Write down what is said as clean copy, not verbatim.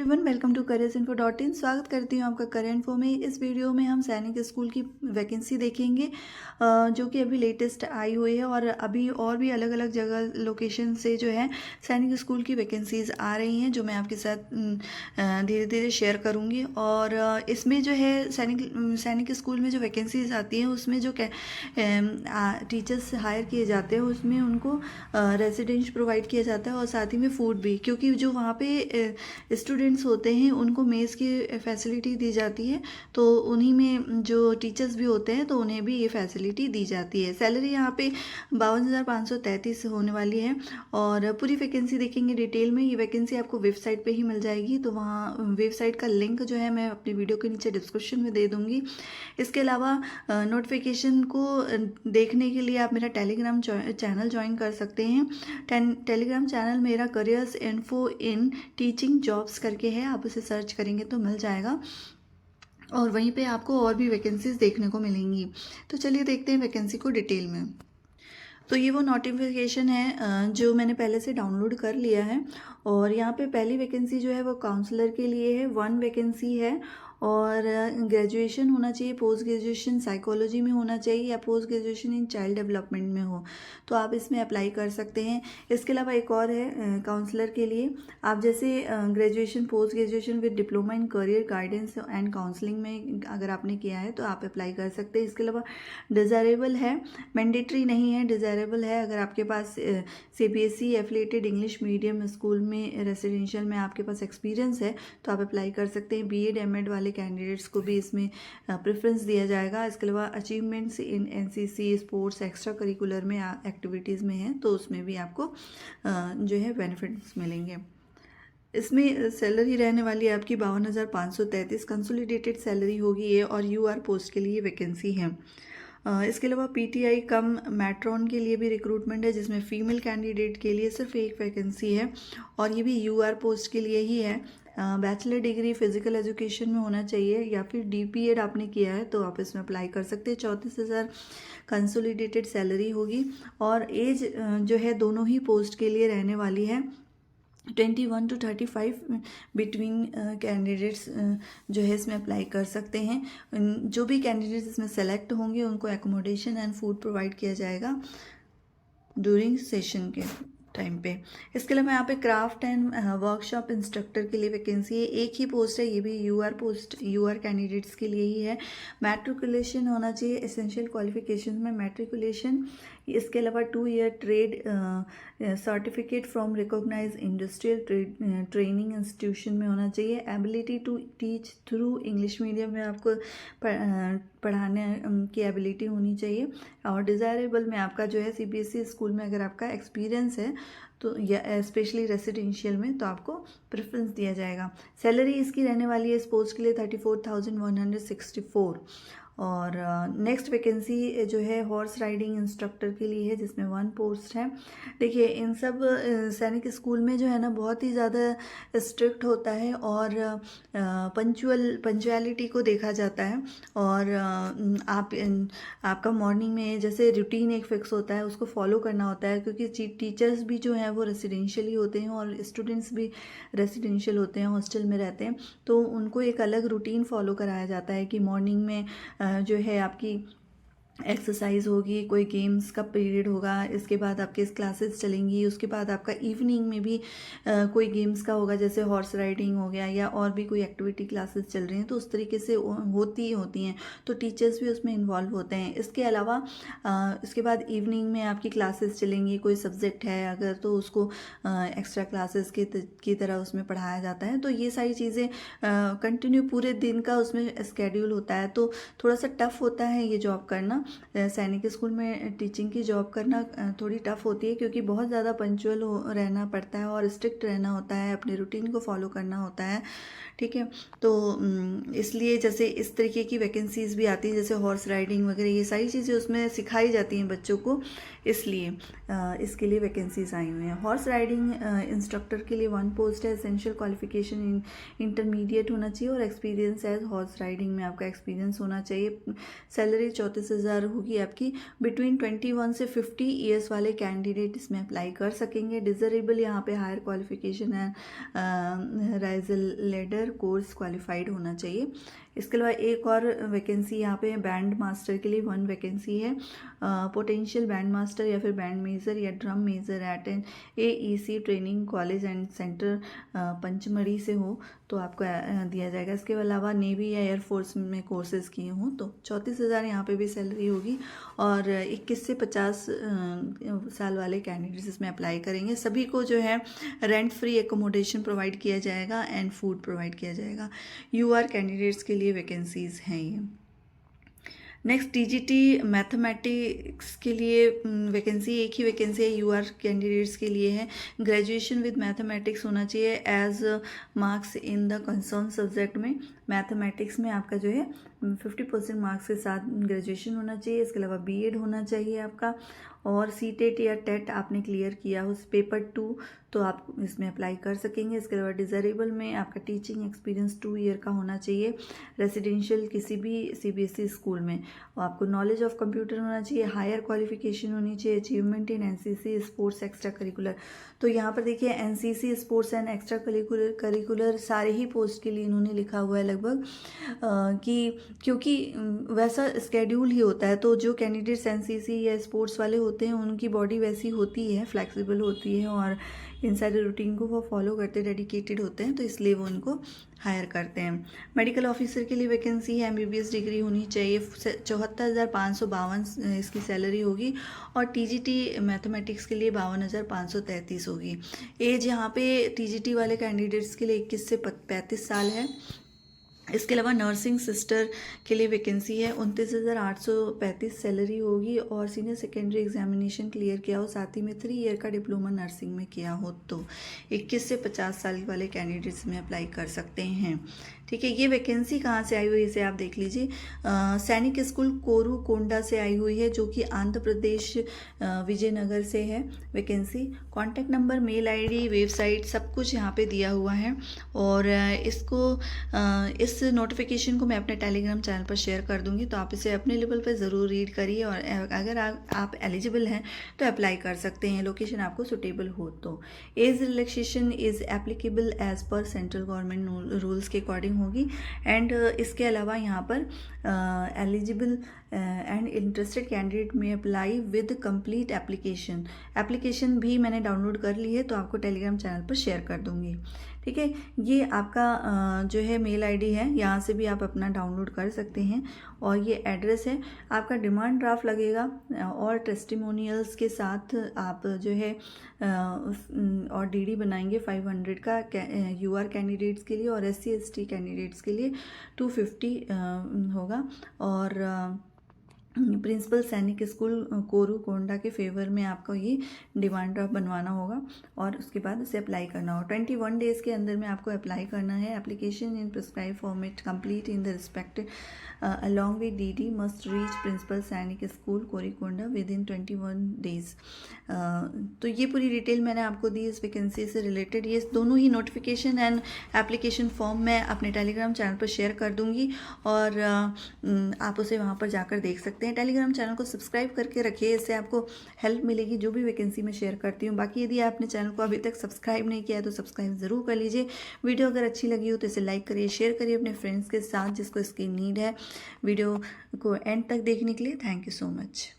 Everyone, welcome to careersinfo.in। स्वागत करती हूँ आपका करियर इन्फो में। इस वीडियो में हम सैनिक स्कूल की वैकेंसी देखेंगे जो कि अभी लेटेस्ट आई हुई है और अभी और भी अलग अलग जगह लोकेशन से जो है सैनिक स्कूल की वैकेंसीज़ आ रही हैं, जो मैं आपके साथ धीरे धीरे शेयर करूँगी। और इसमें जो है सैनिक स्कूल में जो वैकेंसीज आती हैं उसमें जो टीचर्स हायर किए जाते हैं उसमें उनको रेजिडेंस प्रोवाइड किया जाता है और साथ ही में फूड भी, क्योंकि जो वहाँ पे स्टूडेंट्स होते हैं उनको मेस की फैसिलिटी दी जाती है, तो उन्हीं में जो टीचर्स भी होते हैं तो उन्हें भी ये फैसिलिटी दी जाती है। सैलरी यहाँ पे 52,533 होने वाली है। और पूरी वैकेंसी देखेंगे डिटेल में। ये वैकेंसी आपको वेबसाइट पे ही मिल जाएगी, तो वहाँ वेबसाइट का लिंक जो है मैं अपनी वीडियो के नीचे डिस्क्रिप्शन में दे दूँगी। इसके अलावा नोटिफिकेशन को देखने के लिए आप मेरा टेलीग्राम चैनल ज्वाइन कर सकते हैं। टेलीग्राम चैनल मेरा careers info in teaching jobs करके है, आप उसे सर्च करेंगे तो मिल जाएगा और वहीं पे आपको और भी वैकेंसीज देखने को मिलेंगी। तो चलिए देखते हैं वैकेंसी को डिटेल में। तो ये वो नोटिफिकेशन है जो मैंने पहले से डाउनलोड कर लिया है। और यहाँ पे पहली वैकेंसी जो है वो काउंसलर के लिए है, 1 वैकेंसी है। और ग्रेजुएशन होना चाहिए, पोस्ट ग्रेजुएशन साइकोलॉजी में होना चाहिए या post graduation in child development में हो, तो आप इसमें अप्लाई कर सकते हैं। इसके अलावा एक और है काउंसलर के लिए, आप जैसे graduation post graduation with diploma in career guidance and counselling में अगर आपने किया है तो आप अप्लाई कर सकते हैं। इसके अलावा डिज़ायरेबल है, मैंडेटरी नहीं है, डिज़ायरेबल है। अगर आपके पास CBSE affiliated English medium school में रेसिडेंशियल में आपके पास एक्सपीरियंस है तो आप अप्लाई कर सकते हैं। BEd MAd वाले कैंडिडेट्स को भी इसमें प्रेफरेंस दिया जाएगा। इसके अलावा achievements in NCC sports extra curricular में एक्टिविटीज़ में हैं तो उसमें भी आपको जो है बेनिफिट्स मिलेंगे। इसमें सैलरी रहने वाली है आपकी 52,533 कंसोलिडेटेड सैलरी होगी ये, और UR पोस्ट के लिए वैकेंसी है। इसके अलावा PTI कम मैट्रॉन के लिए भी रिक्रूटमेंट है, जिसमें फीमेल कैंडिडेट के लिए सिर्फ एक वैकेंसी है और ये भी UR पोस्ट के लिए ही है। बैचलर डिग्री फिजिकल एजुकेशन में होना चाहिए या फिर DPEd आपने किया है तो आप इसमें अप्लाई कर सकते हैं। 34,000 कंसोलिडेटेड सैलरी होगी और एज जो है दोनों ही पोस्ट के लिए रहने वाली है 21 to 35 बिटवीन कैंडिडेट्स जो है इसमें अप्लाई कर सकते हैं। जो भी कैंडिडेट्स इसमें सेलेक्ट होंगे उनको एकोमोडेशन एंड फूड प्रोवाइड किया जाएगा ड्यूरिंग सेशन के टाइम पे। इसके अलावा यहाँ पे क्राफ्ट एंड वर्कशॉप इंस्ट्रक्टर के लिए वैकेंसी है, एक ही पोस्ट है, ये भी UR पोस्ट UR कैंडिडेट्स के लिए ही है। मैट्रिकुलेशन होना चाहिए, एसेंशियल क्वालिफिकेशन में मैट्रिकुलेशन। इसके अलावा 2 year trade certificate from recognise industrial training institution में होना चाहिए। Ability to teach through English medium में आपको पढ़ाने की एबिलिटी होनी चाहिए। और डिज़ायरेबल में आपका जो है CBSE स्कूल में अगर आपका एक्सपीरियंस है तो या स्पेशली रेसिडेंशियल में तो आपको प्रेफरेंस दिया जाएगा। सैलरी इसकी रहने वाली है इस पोस्ट के लिए 34,164। और नेक्स्ट वैकेंसी जो है हॉर्स राइडिंग इंस्ट्रक्टर के लिए है, जिसमें 1 पोस्ट है। देखिए इन सब सैनिक स्कूल में जो है ना बहुत ही ज़्यादा स्ट्रिक्ट होता है और पंचुअलिटी को देखा जाता है। और आपका मॉर्निंग में जैसे रूटीन एक फिक्स होता है उसको फॉलो करना होता है, क्योंकि टीचर्स भी जो हैं वो रेसिडेंशियल ही होते हैं और स्टूडेंट्स भी रेसिडेंशियल होते हैं, हॉस्टल में रहते हैं, तो उनको एक अलग रूटीन फॉलो कराया जाता है कि मॉर्निंग में जो है आपकी एक्सरसाइज होगी, कोई गेम्स का पीरियड होगा, इसके बाद आपके क्लासेस चलेंगी, उसके बाद आपका इवनिंग में भी कोई गेम्स का होगा, जैसे हॉर्स राइडिंग हो गया या और भी कोई एक्टिविटी क्लासेस चल रही हैं तो उस तरीके से होती हैं, तो टीचर्स भी उसमें इन्वॉल्व होते हैं। इसके अलावा इसके बाद इवनिंग में आपकी क्लासेस चलेंगी, कोई सब्जेक्ट है अगर तो उसको एक्स्ट्रा क्लासेस की तरह उसमें पढ़ाया जाता है। तो ये सारी चीज़ें कंटिन्यू पूरे दिन का उसमें स्केड्यूल होता है, तो थोड़ा सा टफ होता है ये जॉब करना। सैनिक स्कूल में टीचिंग की जॉब करना थोड़ी टफ होती है, क्योंकि बहुत ज़्यादा पंचुअल रहना पड़ता है और स्ट्रिक्ट रहना होता है, अपने रूटीन को फॉलो करना होता है, ठीक है। तो इसलिए जैसे इस तरीके की वैकेंसीज भी आती हैं, जैसे हॉर्स राइडिंग वगैरह, ये सारी चीज़ें उसमें सिखाई जाती हैं बच्चों को, इसलिए इसके लिए वैकेंसीज आई हुई हैं। हॉर्स राइडिंग इंस्ट्रक्टर के लिए 1 पोस्ट है। एसेंशियल क्वालिफिकेशन इंटरमीडिएट होना चाहिए और एक्सपीरियंस एज हॉर्स राइडिंग में आपका एक्सपीरियंस होना चाहिए। सैलरी 34,000 अनुसार होगी आपकी। बिटवीन 21 से 50 ईयर्स वाले कैंडिडेट इसमें अप्लाई कर सकेंगे। डिज़रेबल यहाँ पे हायर क्वालिफिकेशन है, राइजल लेडर कोर्स क्वालिफाइड होना चाहिए। इसके अलावा एक और वैकेंसी यहाँ पे बैंड मास्टर के लिए 1 वैकेंसी है। पोटेंशियल बैंड मास्टर या फिर बैंड मेजर या drum major at an AEC training college and centre Pachmarhi से हो तो आपको दिया जाएगा। इसके अलावा नेवी या एयरफोर्स में कोर्सेज़ किए हों तो 34,000 यहाँ पे भी सैलरी होगी। और 21 से 50 साल वाले कैंडिडेट्स इसमें अप्लाई करेंगे। सभी को जो है रेंट फ्री एकोमोडेशन प्रोवाइड किया जाएगा एंड फूड प्रोवाइड किया जाएगा। UR कैंडिडेट्स के लिए वैकेंसीज़ हैं ये। नेक्स्ट TGT मैथमेटिक्स के लिए वैकेंसी, एक ही वैकेंसी है, UR कैंडिडेट्स के लिए है। ग्रेजुएशन विद मैथमेटिक्स होना चाहिए as marks in the concern subject में। मैथमेटिक्स में आपका जो है 50% मार्क्स के साथ ग्रेजुएशन होना चाहिए। इसके अलावा BEd होना चाहिए आपका, और CTET या TET आपने क्लियर किया हो पेपर 2 तो आप इसमें अप्लाई कर सकेंगे। इसके अलावा डिज़रेबल में आपका टीचिंग एक्सपीरियंस 2 ईयर का होना चाहिए रेसिडेंशियल किसी भी CBSE स्कूल में, और आपको नॉलेज ऑफ कंप्यूटर होना चाहिए, हायर क्वालिफिकेशन होनी चाहिए, achievement in NCC sports extra curricular. तो यहाँ पर देखिए NCC sports and extra curricular सारे ही पोस्ट के लिए इन्होंने लिखा हुआ है लगभग, कि क्योंकि वैसा स्केड्यूल ही होता है। तो जो कैंडिडेट्स NCC या स्पोर्ट्स वाले होते हैं उनकी बॉडी वैसी होती है, फ्लेक्सिबल होती है और इन सारे रूटीन को वो फॉलो करते, डेडिकेटेड होते हैं, तो इसलिए वो उनको हायर करते हैं। मेडिकल ऑफिसर के लिए वैकेंसी है, MBBS डिग्री होनी चाहिए, 74,552 इसकी सैलरी होगी। और TGT मैथमेटिक्स के लिए 52,533 होगी। एज यहाँ पे TGT वाले कैंडिडेट्स के लिए 21 से 35 साल है। इसके अलावा नर्सिंग सिस्टर के लिए वैकेंसी है, 29,835 सैलरी होगी, और सीनियर सेकेंडरी एग्जामिनेशन क्लियर किया हो, साथ ही में 3 ईयर का डिप्लोमा नर्सिंग में किया हो तो 21 से 50 साल वाले कैंडिडेट्स में अप्लाई कर सकते हैं। ठीक है, ये वैकेंसी कहाँ से आई हुई है इसे आप देख लीजिए। सैनिक स्कूल कोरू कोंडा से आई हुई है, जो कि आंध्र प्रदेश विजयनगर से है vacancy. Contact number, mail ID, website सब कुछ यहाँ पे दिया हुआ है। और इस नोटिफिकेशन को मैं अपने टेलीग्राम चैनल पर शेयर कर दूंगी, तो आप इसे अपने लेवल पर ज़रूर रीड करिए, और अगर आप एलिजिबल हैं तो अप्लाई कर सकते हैं, लोकेशन आपको सुटेबल हो तो। Age relaxation is applicable as per central government rules के अकॉर्डिंग होगी। एंड इसके अलावा यहाँ पर एलिजिबल एंड इंटरेस्टेड कैंडिडेट में अप्लाई विद कंप्लीट एप्लीकेशन भी मैंने डाउनलोड कर ली है, तो आपको टेलीग्राम चैनल पर शेयर कर दूंगी। ठीक है, ये आपका जो है मेल ID है, यहाँ से भी आप अपना डाउनलोड कर सकते हैं। और ये एड्रेस है आपका, डिमांड ड्राफ्ट लगेगा और टेस्टिमोनियल्स के साथ आप जो है और DD बनाएंगे 500 का UR कैंडिडेट्स के लिए, और SC ST कैंडिडेट्स के लिए 250 होगा। और प्रिंसिपल सैनिक स्कूल कोरू कोंडा के फेवर में आपको ये डिमांड ड्राफ्ट बनवाना होगा, और उसके बाद उसे अप्लाई करना होगा। 21 डेज़ के अंदर में आपको अप्लाई करना है। Application in prescribe format complete in the respect along with DD must reach principal Sainik school Korukonda within 21 days. तो ये पूरी डिटेल मैंने आपको दी इस वैकेंसी से रिलेटेड। ये दोनों ही नोटिफिकेशन एंड एप्लीकेशन फॉर्म मैं अपने टेलीग्राम चैनल पर शेयर कर दूंगी, और आप उसे वहाँ पर जाकर देख सकते हैं। टेलीग्राम चैनल को सब्सक्राइब करके रखिए, इससे आपको हेल्प मिलेगी जो भी वैकेंसी मैं शेयर करती हूँ। बाकी यदि आपने चैनल को अभी तक सब्सक्राइब नहीं किया है तो सब्सक्राइब ज़रूर कर लीजिए। वीडियो अगर अच्छी लगी हो तो इसे लाइक करिए, शेयर करिए अपने फ्रेंड्स के साथ जिसको इसकी नीड है। वीडियो को एंड तक देखने के लिए थैंक यू सो मच।